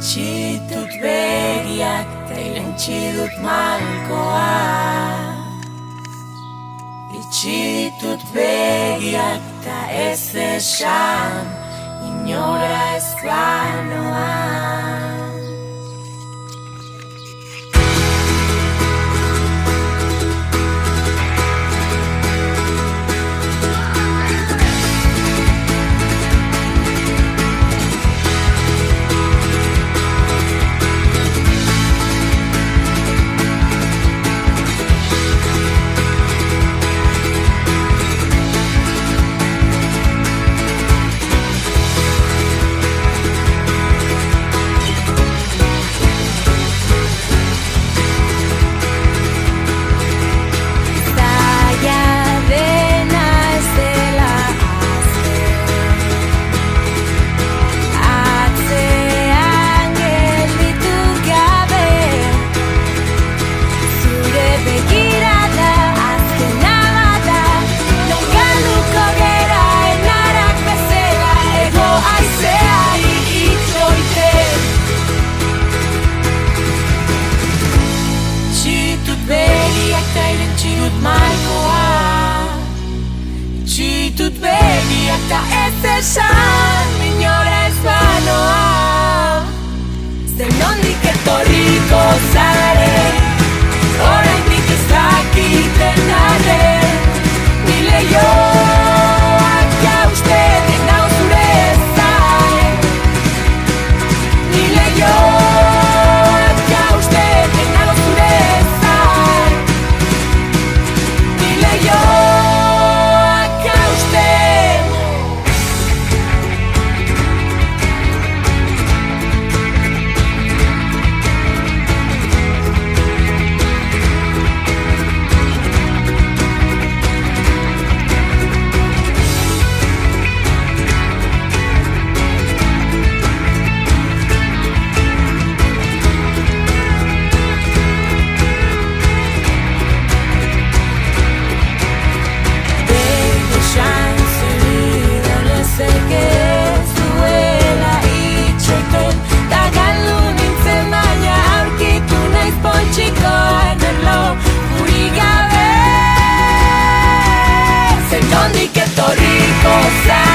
Itxitut begiak ta irentxi dut malkoa. Itxitut begiak ta ez esan inora ez banoa. Itxitut begiak ta ez esan inora ez banoa. Zer nondik etorriko zaren, oraindik ez dakiten arren, ni leihoak jausten nau zure zain. Ni leihoak jausten nau zure zain. Ni leihoak nondik etorriko zaren.